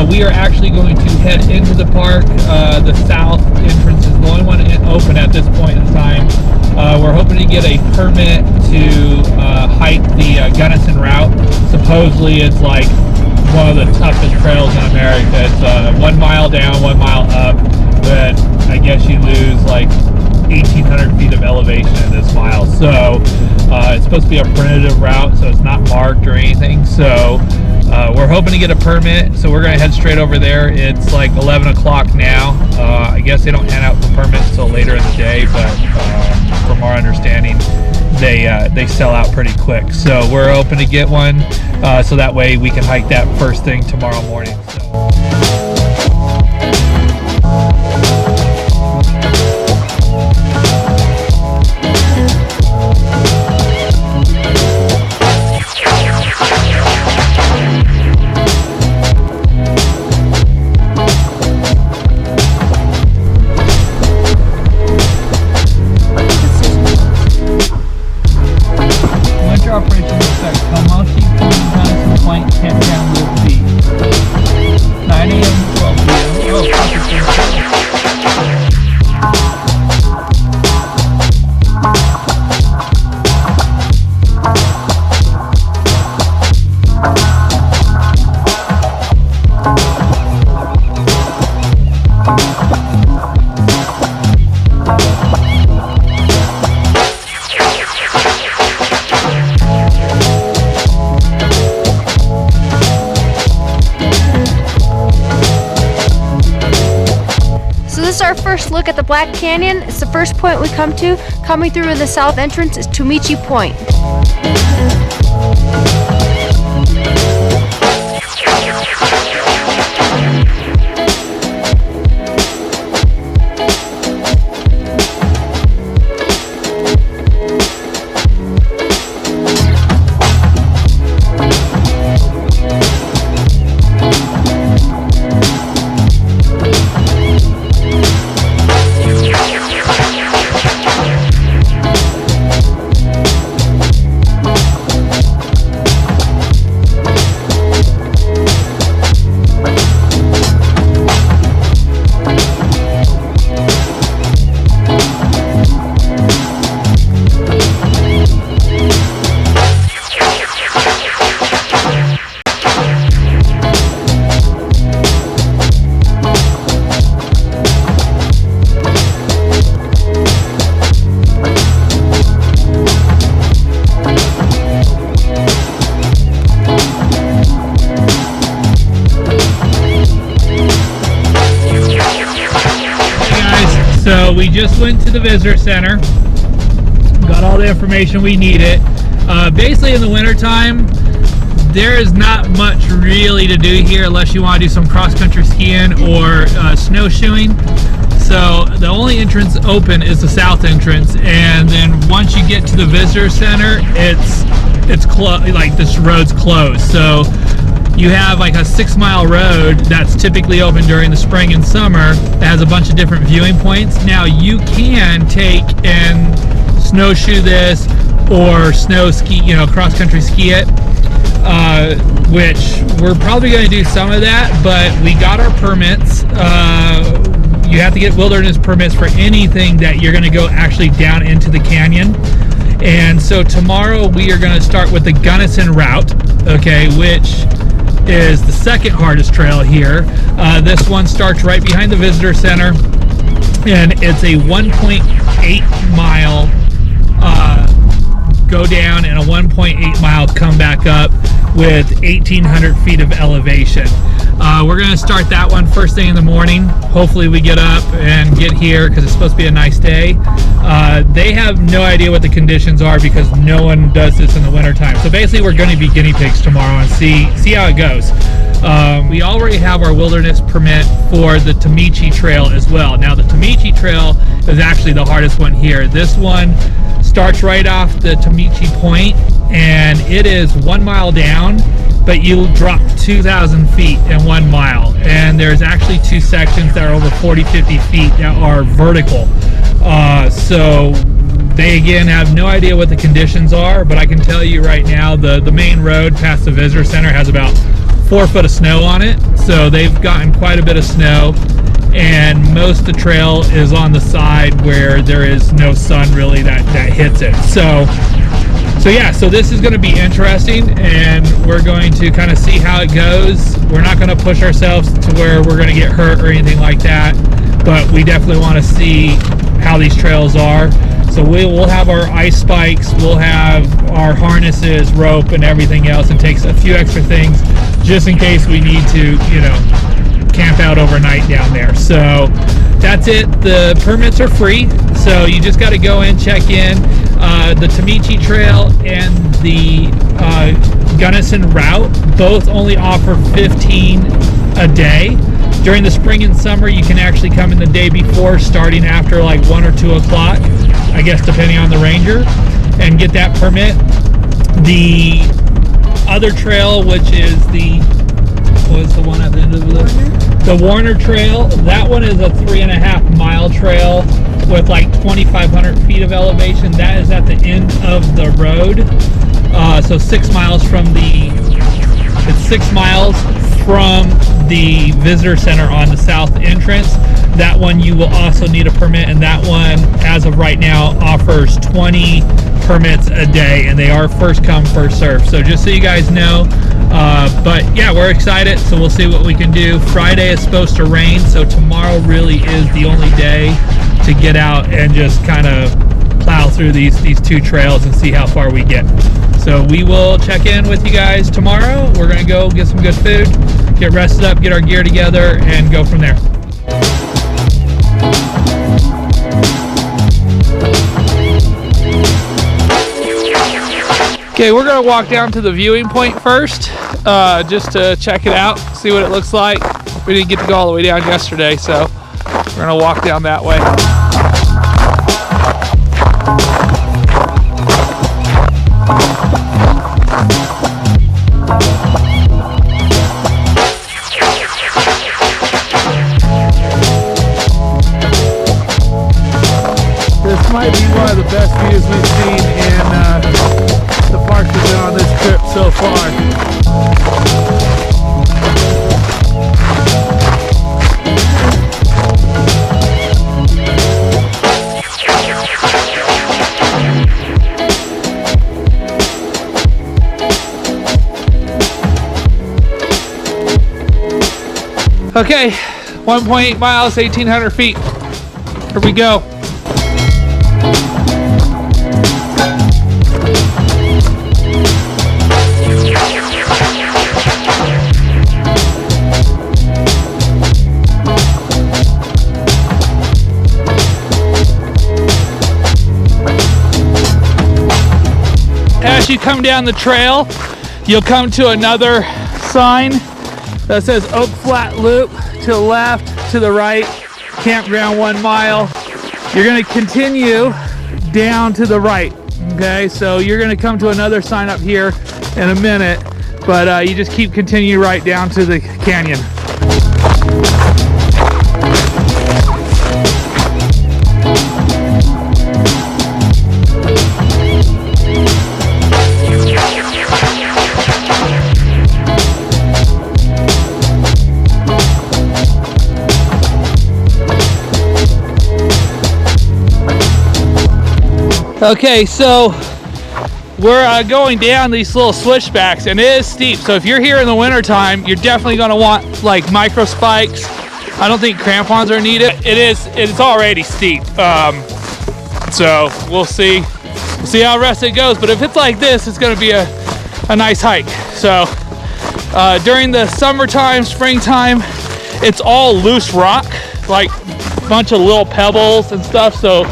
we are actually going to head into the park. The south entrance is the only one open at this point in time. We're hoping to get a permit to hike the Gunnison route. Supposedly it's like one of the toughest trails in America. It's 1 mile down, 1 mile up, but I guess you lose like 1,800 feet of elevation in this mile. So it's supposed to be a primitive route, so it's not marked or anything. So we're hoping to get a permit, so we're going to head straight over there. It's like 11 o'clock now. I guess they don't hand out the permits until later in the day, but from our understanding, they sell out pretty quick. So we're hoping to get one, so that way we can hike that first thing tomorrow morning. So. Our first look at the Black Canyon. It's the first point we come to. Coming through the south entrance is Tumichi Point. So we just went to the visitor center, got all the information we needed. Basically in the wintertime, there is not much really to do here unless you want to do some cross-country skiing or snowshoeing. So the only entrance open is the south entrance, and then once you get to the visitor center, it's closed. Like, this road's closed. So you have like a 6-mile road that's typically open during the spring and summer that has a bunch of different viewing points. Now you can take and snowshoe this or snow ski, cross-country ski it, which we're probably going to do some of that, but we got our permits. You have to get wilderness permits for anything that you're going to go actually down into the canyon. And so tomorrow we are going to start with the Gunnison route, okay, which is the second hardest trail here. This one starts right behind the visitor center, and it's a 1.8 mile go down and a 1.8 mile come back up with 1,800 feet of elevation. We're going to start that one first thing in the morning. Hopefully we get up and get here because it's supposed to be a nice day. They have no idea what the conditions are because no one does this in the wintertime. So basically we're going to be guinea pigs tomorrow and see how it goes. We already have our wilderness permit for the Tumichi Trail as well. Now the Tumichi Trail is actually the hardest one here. This one starts right off the Tumichi Point, and it is 1 mile down, but you'll drop 2,000 feet in 1 mile. And there's actually 2 sections that are over 40-50 feet that are vertical. So they again have no idea what the conditions are, but I can tell you right now the main road past the visitor center has about 4 foot of snow on it. So they've gotten quite a bit of snow, and most of the trail is on the side where there is no sun really that hits it. So yeah, so this is going to be interesting, and we're going to kind of see how it goes. We're not going to push ourselves to where we're going to get hurt or anything like that, but we definitely want to see how these trails are. So we'll have our ice spikes, we'll have our harnesses, rope, and everything else, and takes a few extra things just in case we need to, you know, camp out overnight down there. So that's it. The permits are free, so you just got to go in, check in. The Tamichi Trail and the Gunnison route both only offer 15 a day. During the spring and summer, you can actually come in the day before, starting after like 1 or 2 o'clock, I guess depending on the ranger, and get that permit. The other trail, which is what's the one at the end of the Warner Trail, that one is a 3.5 mile trail with like 2,500 feet of elevation. That is at the end of the road. So 6 miles from it's 6 miles from the visitor center on the south entrance. That one you will also need a permit, and that one as of right now offers 20 permits a day, and they are first come first serve. So just so you guys know, but yeah, we're excited, so we'll see what we can do. Friday is supposed to rain, so tomorrow really is the only day to get out and just kind of plow through these 2 trails and see how far we get. So we will check in with you guys tomorrow. We're gonna go get some good food, get rested up, get our gear together, and go from there. Okay, we're gonna walk down to the viewing point first, just to check it out, see what it looks like. We didn't get to go all the way down yesterday, so we're gonna walk down that way. This might be one of the best views we've seen in the parks we've been on this trip so far. Okay, 1.8 miles, 1,800 feet. Here we go. As you come down the trail, you'll come to another sign that says Oak Flat Loop to the left, to the right, campground 1 mile. You're gonna continue down to the right, okay? So you're gonna come to another sign up here in a minute, but you just keep continuing right down to the canyon. Okay, so we're going down these little switchbacks, and it is steep. So if you're here in the winter time, you're definitely going to want like micro spikes. I don't think crampons are needed. It's already steep. So we'll see how the rest of it goes. But if it's like this, it's going to be a nice hike. So during the summertime, springtime, it's all loose rock, like a bunch of little pebbles and stuff. So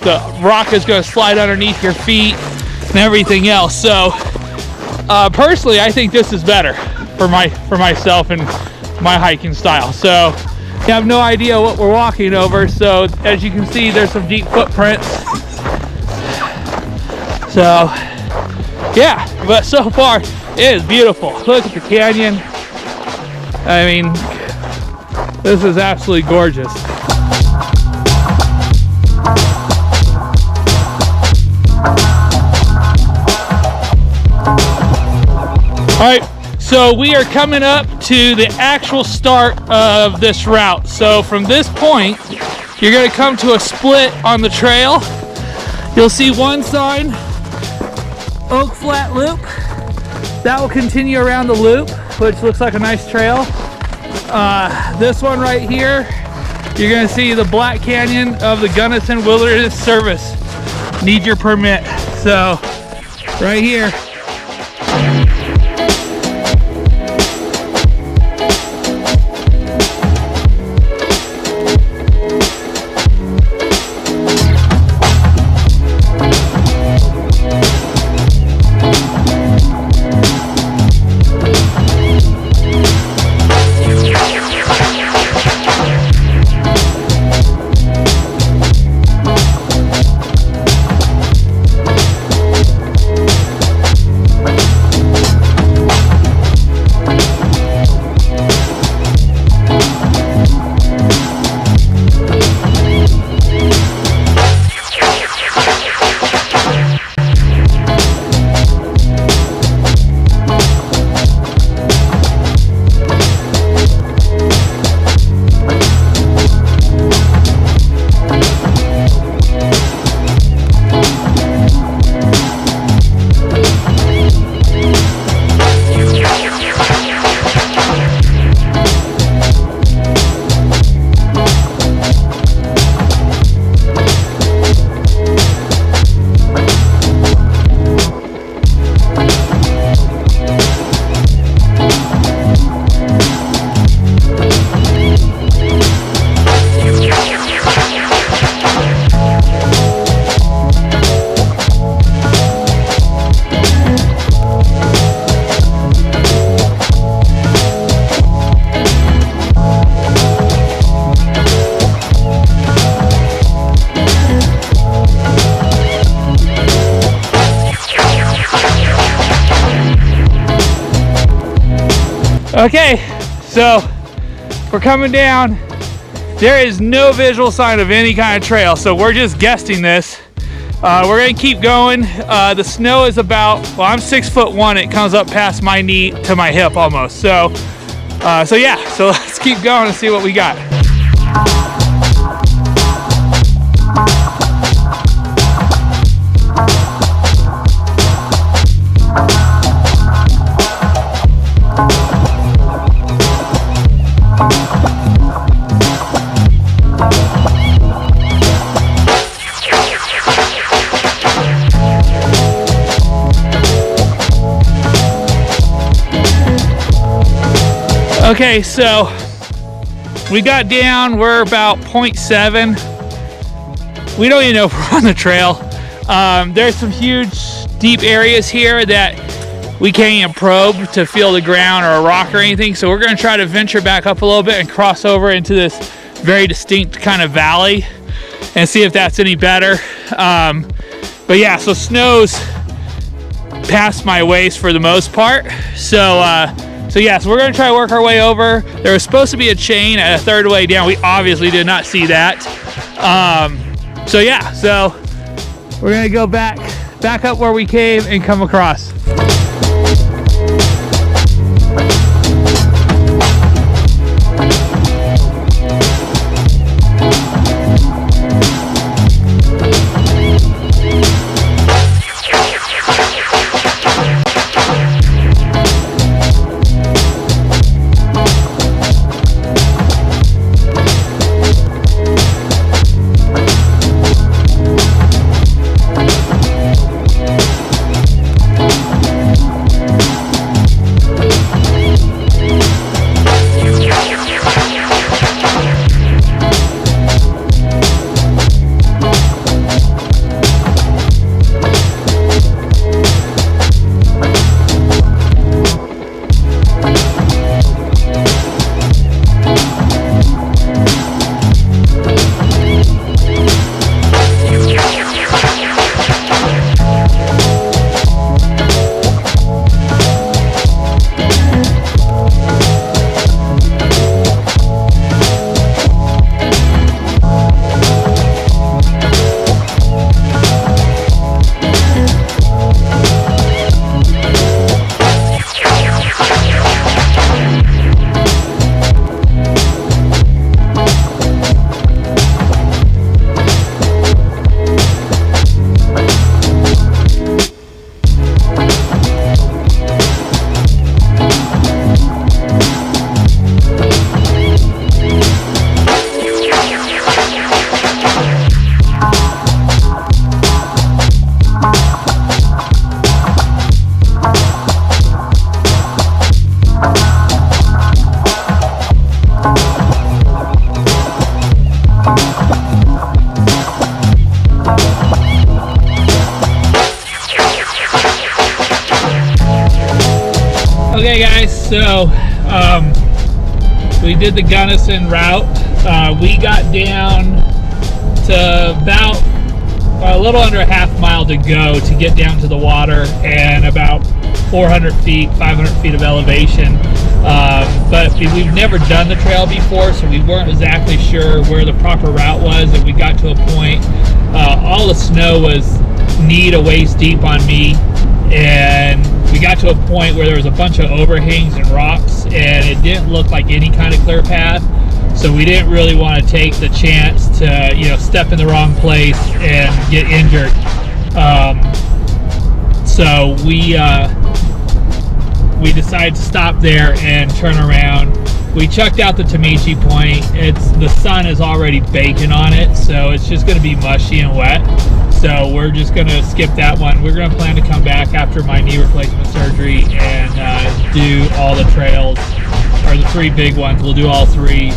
the rock is going to slide underneath your feet and everything else. So personally, I think this is better for myself and my hiking style. So I have no idea what we're walking over. So as you can see, there's some deep footprints. So yeah, but so far it is beautiful. Look at the canyon. I mean, this is absolutely gorgeous. All right, So we are coming up to the actual start of this route. So from this point, you're gonna come to a split on the trail. You'll see one sign, Oak Flat Loop. That will continue around the loop, which looks like a nice trail. This one right here, you're gonna see the Black Canyon of the Gunnison Wilderness Service. Need your permit. So right here. Okay, so we're coming down. There is no visual sign of any kind of trail, so we're just guessing this. We're gonna keep going. The snow is about, well, I'm 6'1". It comes up past my knee to my hip almost. So yeah, so let's keep going and see what we got. Okay, so we got down, we're about 0.7. We don't even know if we're on the trail. There's some huge deep areas here that we can't even probe to feel the ground or a rock or anything. So we're gonna try to venture back up a little bit and cross over into this very distinct kind of valley and see if that's any better. But yeah, so snow's past my waist for the most part. So yeah, so we're gonna try to work our way over. There was supposed to be a chain at a third way down. We obviously did not see that. So yeah, so we're gonna go back up where we came and come across. so we did the Gunnison route. We got down to about a little under a half mile to go to get down to the water, and about 400 feet, 500 feet of elevation. But we've never done the trail before, so we weren't exactly sure where the proper route was, and we got to a point, all the snow was knee to waist deep on me, and we got to a point where there was a bunch of overhangs and rocks, and it didn't look like any kind of clear path. So we didn't really want to take the chance to, you know, step in the wrong place and get injured. So we decided to stop there and turn around. We checked out the Tamichi Point. The sun is already baking on it, so it's just going to be mushy and wet. So we're just going to skip that one. We're going to plan to come back after my knee replacement surgery and do all the trails, or the 3 big ones. We'll do all 3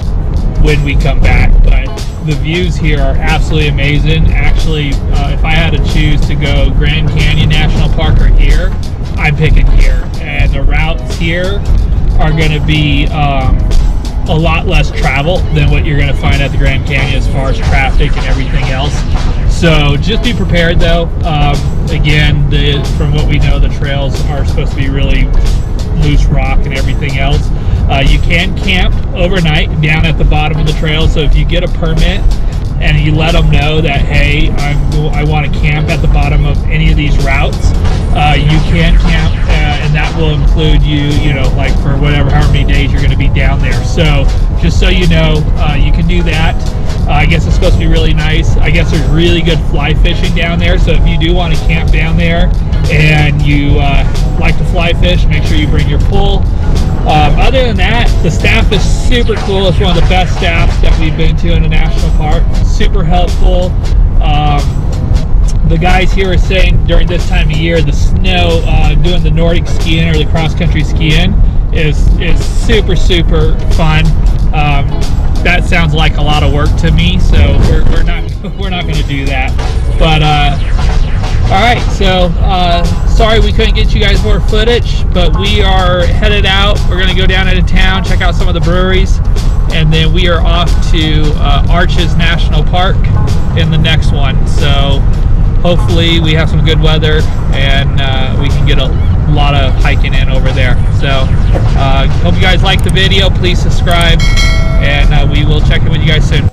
when we come back. But the views here are absolutely amazing. Actually, if I had to choose to go Grand Canyon National Park or here, I'm picking here. And the routes here are going to be a lot less travel than what you're going to find at the Grand Canyon as far as traffic and everything else. So just be prepared though. Again, from what we know, the trails are supposed to be really loose rock and everything else. You can camp overnight down at the bottom of the trail, so if you get a permit and you let them know that, hey, I want to camp at the bottom of any of these routes, you can camp, and that will include you know, like for however many days you're going to be down there. So just so you know, you can do that. I guess it's supposed to be really nice. I guess there's really good fly fishing down there, so if you do want to camp down there and you like to fly fish, make sure you bring your pole. Other than that, the staff is super cool. It's one of the best staffs that we've been to in a national park. Super helpful. The guys here are saying during this time of year, the snow, doing the Nordic skiing or the cross-country skiing is super fun. That sounds like a lot of work to me, so we're not going to do that. But all right, so sorry we couldn't get you guys more footage, but we are headed out. We're going to go down into town, check out some of the breweries, and then we are off to Arches National Park in the next one. So hopefully we have some good weather and we can get a lot of hiking in over there. So hope you guys like the video. Please subscribe, and we will check in with you guys soon.